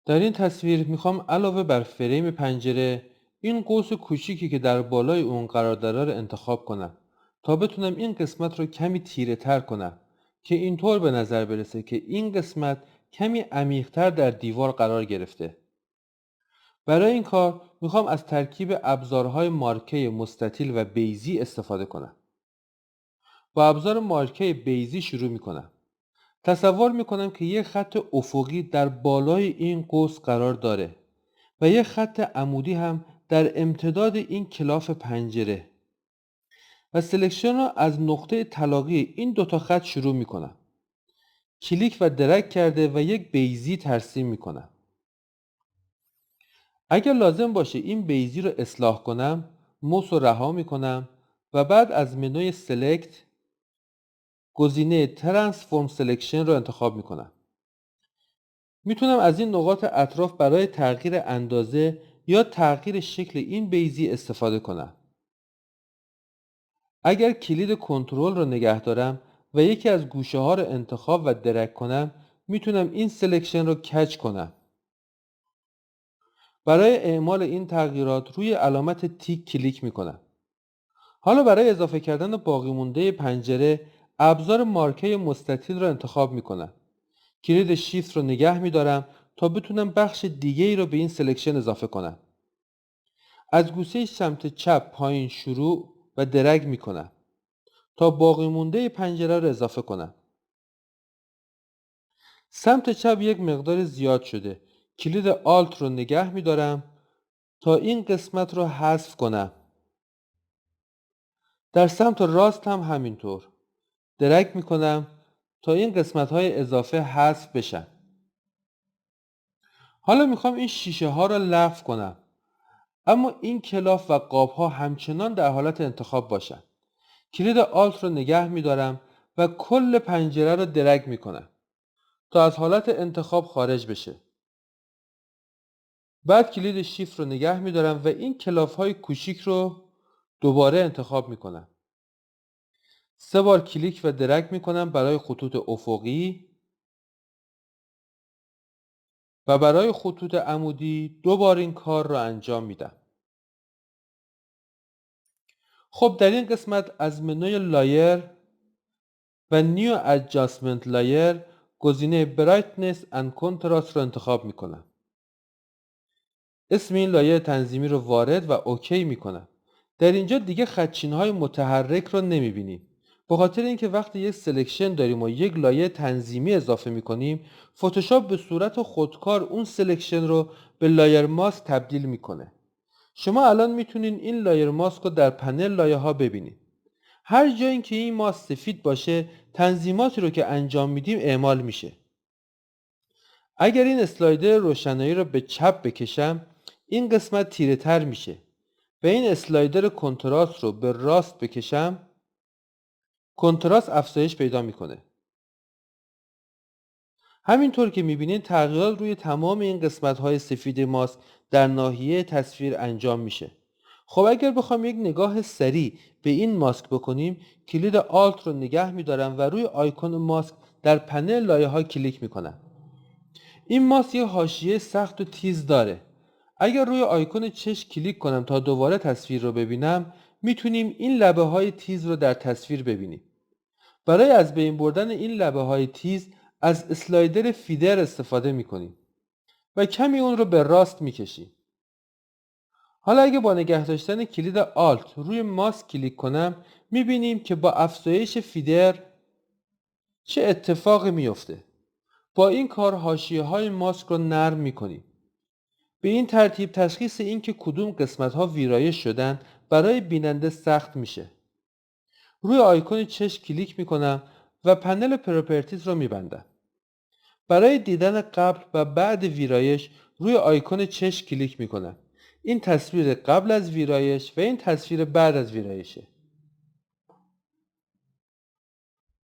در این تصویر میخوام علاوه بر فریم پنجره این قوس کوچیکی که در بالای اون قرار داره رو انتخاب کنم تا بتونم این قسمت رو کمی تیره تر کنم که اینطور به نظر برسه که این قسمت کمی عمیق‌تر در دیوار قرار گرفته. برای این کار میخوام از ترکیب ابزارهای مارکه مستطیل و بیضی استفاده کنم. با ابزار مارکه بیضی شروع میکنم. تصور میکنم که یک خط افقی در بالای این قوس قرار داره و یک خط عمودی هم در امتداد این کلاف پنجره و سلکشن را از نقطه تلاقی این دوتا خط شروع میکنم. کلیک و درگ کرده و یک بیضی ترسیم میکنم. اگر لازم باشه این بیضی رو اصلاح کنم موس رو رها میکنم و بعد از منوی سلکت گزینه ترانسفورم سلکشن رو انتخاب میکنم. میتونم از این نقاط اطراف برای تغییر اندازه یا تغییر شکل این بیضی استفاده کنم. اگر کلید کنترل رو نگه دارم و یکی از گوشه ها رو انتخاب و درگ کنم میتونم این سلکشن رو کج کنم. برای اعمال این تغییرات روی علامت تیک کلیک میکنم. حالا برای اضافه کردن باقی مونده پنجره ابزار مارکه مستطیل رو انتخاب میکنم. کلید شیفت رو نگه میدارم تا بتونم بخش دیگه ای رو به این سلکشن اضافه کنم. از گوشه سمت چپ پایین شروع و درگ میکنم تا باقی مونده پنجره رو اضافه کنم. سمت چپ یک مقدار زیاد شده. کلید آلت رو نگه میدارم تا این قسمت رو حذف کنم. در سمت راست هم همینطور. درگ میکنم تا این قسمت های اضافه حذف بشن. حالا میخوام این شیشه ها رو لغو کنم. اما این کلاف و قاب ها همچنان در حالت انتخاب باشن. کلید آلت رو نگه میدارم و کل پنجره رو درگ میکنم تا از حالت انتخاب خارج بشه. بعد کلید شیفت رو نگه میدارم و این کلاف های کوچیک رو دوباره انتخاب میکنم. 3 بار کلیک و درگ میکنم برای خطوط افقی و برای خطوط عمودی 2 بار این کار رو انجام میدم. خب در این قسمت از منوی لایر و نیو ادجاستمنت لایر گزینه برایتنس اند کنتراست رو انتخاب میکنم. اسم این لایه تنظیمی رو وارد و اوکی میکنم. در اینجا دیگه خطچین‌های متحرک رو نمیبینیم. به خاطر اینکه وقتی یک سلکشن داریم و یک لایه تنظیمی اضافه میکنیم فتوشاپ به صورت خودکار اون سلکشن رو به لایر ماسک تبدیل میکنه. شما الان میتونین این لایر ماسک رو در پنل لایه ها ببینید. هر جایی که این ماسک سفید باشه تنظیماتی رو که انجام میدیم اعمال میشه. اگر این اسلایدر روشنایی رو به چپ بکشم این قسمت تیره تر میشه و این اسلایدر کنتراست رو به راست بکشم کنتراست افزایش پیدا میکنه. همینطور که میبینید تغییرات روی تمام این قسمت های سفید ماسک در ناحیه تصویر انجام میشه. خب اگر بخوام یک نگاه سریع به این ماسک بکنیم کلید آلت رو نگه میدارم و روی آیکون ماسک در پنل لایه ها کلیک میکنم. این ماسک یک حاشیه سخت و تیز داره. اگر روی آیکون چشم کلیک کنم تا دوباره تصویر رو ببینم میتونیم این لبه های تیز رو در تصویر ببینیم. برای از بین بردن این لبه های تیز از اسلایدر فیدر استفاده میکنیم و کمی اون رو به راست میکشیم. حالا اگه با نگه داشتن کلید آلت روی ماسک کلیک کنم میبینیم که با افزایش فیدر چه اتفاقی میفته. با این کار حاشیه های ماسک رو نرم میکنیم. به این ترتیب تشخیص این که کدوم قسمت ها ویرایش شدن برای بیننده سخت میشه. روی آیکون چشم کلیک میکنم و پنل پراپرتیز رو میبندم. برای دیدن قبل و بعد ویرایش روی آیکون چشم کلیک میکنم. این تصویر قبل از ویرایش و این تصویر بعد از ویرایشه.